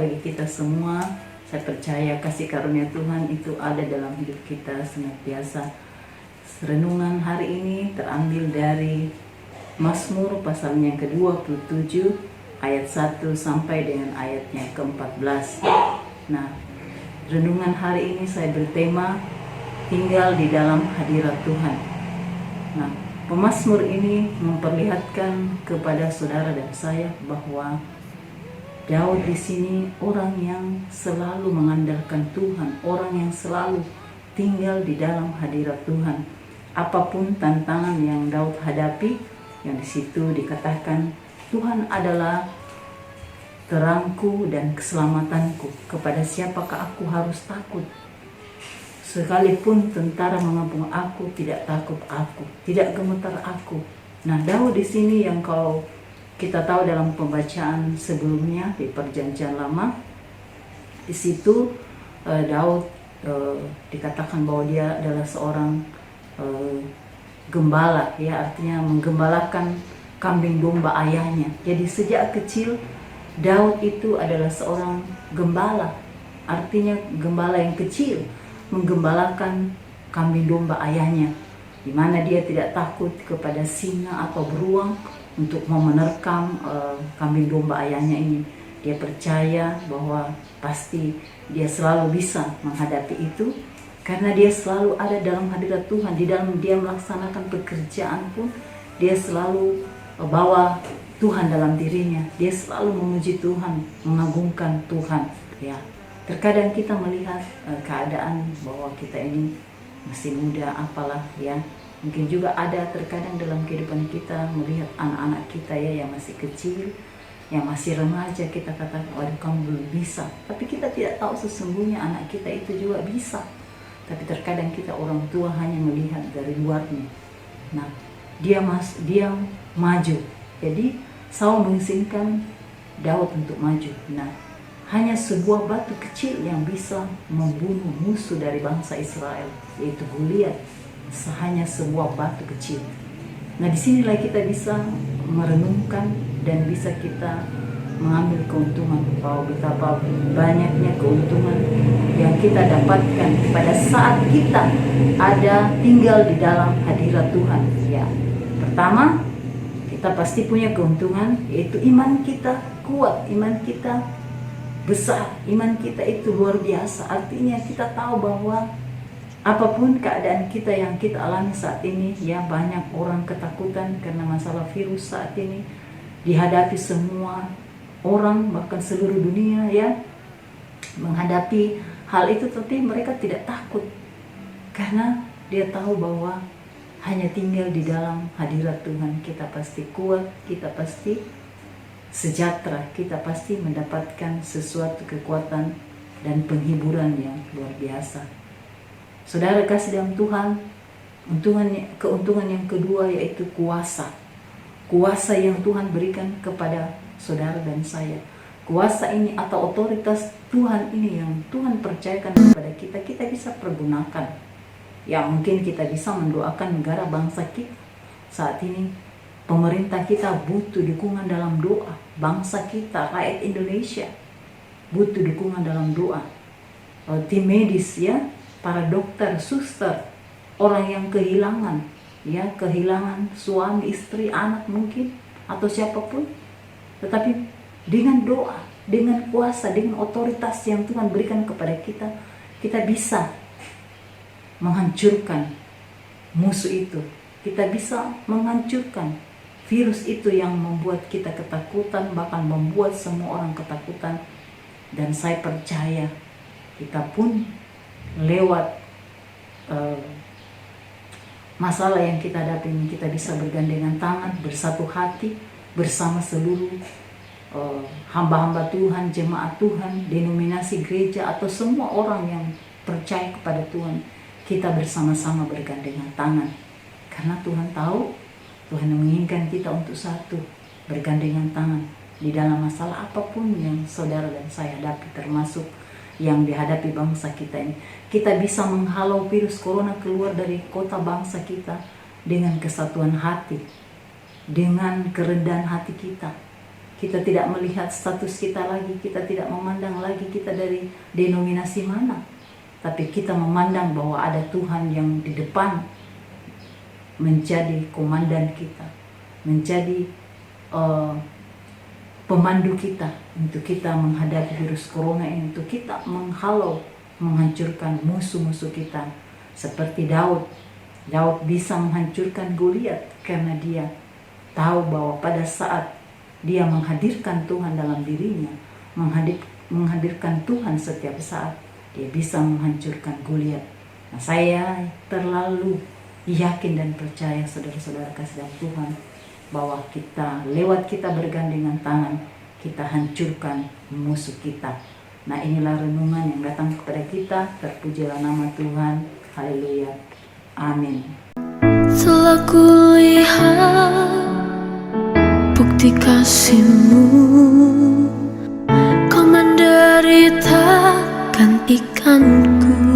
bagi kita semua. Saya percaya kasih karunia Tuhan itu ada dalam hidup kita senantiasa. Renungan hari ini terambil dari Mazmur pasal yang ke-27 ayat 1 sampai dengan ayatnya ke-14. Nah, renungan hari ini saya bertema tinggal di dalam hadirat Tuhan. Nah, pemazmur ini memperlihatkan kepada saudara dan saya bahwa Daud di sini orang yang selalu mengandalkan Tuhan, orang yang selalu tinggal di dalam hadirat Tuhan. Apapun tantangan yang Daud hadapi, yang di situ dikatakan Tuhan adalah terangku dan keselamatanku. Kepada siapakah aku harus takut? Sekalipun tentara mengepung aku, tidak takut aku, tidak gemetar aku. Nah, Daud di sini yang kalau kita tahu dalam pembacaan sebelumnya di Perjanjian Lama, di situ Daud dikatakan bahwa dia adalah seorang gembala, ya, artinya menggembalakan kambing domba ayahnya. Jadi sejak kecil Daud itu adalah seorang gembala, artinya gembala yang kecil, menggembalakan kambing domba ayahnya, di mana dia tidak takut kepada singa atau beruang untuk mau menerkam kambing domba ayahnya ini. Dia percaya bahwa pasti dia selalu bisa menghadapi itu, karena dia selalu ada dalam hadirat Tuhan. Di dalam dia melaksanakan pekerjaan pun, dia selalu bawa Tuhan dalam dirinya. Dia selalu memuji Tuhan, mengagungkan Tuhan. Ya, terkadang kita melihat keadaan bahwa kita ini masih muda, apalah ya. Mungkin juga ada terkadang dalam kehidupan kita melihat anak-anak kita ya yang masih kecil, yang masih remaja, kita katakan, waduh kamu belum bisa. Tapi kita tidak tahu sesungguhnya anak kita itu juga bisa. Tapi terkadang kita orang tua hanya melihat dari luarnya. Nah, dia maju. Jadi Saul mengizinkan Daud untuk maju. Nah, hanya sebuah batu kecil yang bisa membunuh musuh dari bangsa Israel, yaitu Goliat. Hanya sebuah batu kecil. Nah, disinilah kita bisa merenungkan dan bisa kita mengambil keuntungan bahwa betapa banyaknya keuntungan yang kita dapatkan pada saat kita ada tinggal di dalam hadirat Tuhan. Ya, pertama kita pasti punya keuntungan, yaitu iman kita kuat, iman kita besar, iman kita itu luar biasa. Artinya kita tahu bahwa apapun keadaan kita yang kita alami saat ini, ya, banyak orang ketakutan karena masalah virus saat ini dihadapi semua orang, bahkan seluruh dunia ya menghadapi hal itu, tapi mereka tidak takut karena dia tahu bahwa hanya tinggal di dalam hadirat Tuhan kita pasti kuat, kita pasti sejahtera, kita pasti mendapatkan sesuatu kekuatan dan penghiburan yang luar biasa. Saudara kasih dalam Tuhan, keuntungan yang kedua yaitu kuasa. Kuasa yang Tuhan berikan kepada saudara dan saya. Kuasa ini atau otoritas Tuhan ini yang Tuhan percayakan kepada kita, kita bisa pergunakan. Ya, mungkin kita bisa mendoakan negara bangsa kita. Saat ini pemerintah kita butuh dukungan dalam doa. Bangsa kita, rakyat Indonesia butuh dukungan dalam doa. Tim medis ya, para dokter, suster, orang yang kehilangan suami, istri, anak mungkin, atau siapapun. Tetapi dengan doa, dengan kuasa, dengan otoritas yang Tuhan berikan kepada kita, kita bisa menghancurkan musuh itu. Kita bisa menghancurkan virus itu yang membuat kita ketakutan, bahkan membuat semua orang ketakutan. Dan saya percaya kita pun lewat masalah yang kita hadapi ini, kita bisa bergandengan tangan, bersatu hati bersama seluruh hamba-hamba Tuhan, jemaat Tuhan, denominasi gereja, atau semua orang yang percaya kepada Tuhan. Kita bersama-sama bergandengan tangan, karena Tuhan tahu, Tuhan menginginkan kita untuk satu, bergandengan tangan di dalam masalah apapun yang saudara dan saya hadapi, termasuk yang dihadapi bangsa kita ini. Kita bisa menghalau virus corona keluar dari kota bangsa kita dengan kesatuan hati, dengan kerendahan hati kita. Kita tidak melihat status kita lagi, kita tidak memandang lagi kita dari denominasi mana. Tapi kita memandang bahwa ada Tuhan yang di depan menjadi komandan kita, menjadi pemandu kita untuk kita menghadapi virus corona ini, untuk kita menghalau, menghancurkan musuh-musuh kita. Seperti Daud bisa menghancurkan Goliat karena dia tahu bahwa pada saat dia menghadirkan Tuhan dalam dirinya, menghadirkan Tuhan setiap saat, dia bisa menghancurkan Goliat. Nah, saya terlalu yakin dan percaya, saudara-saudara kasih dalam Tuhan, bahwa lewat kita bergandengan tangan, kita hancurkan musuh kita. Nah, inilah renungan yang datang kepada kita. Terpujilah nama Tuhan. Haleluya. Amin. Telah kulihat bukti kasih-Mu, Kau menderita gantikanku.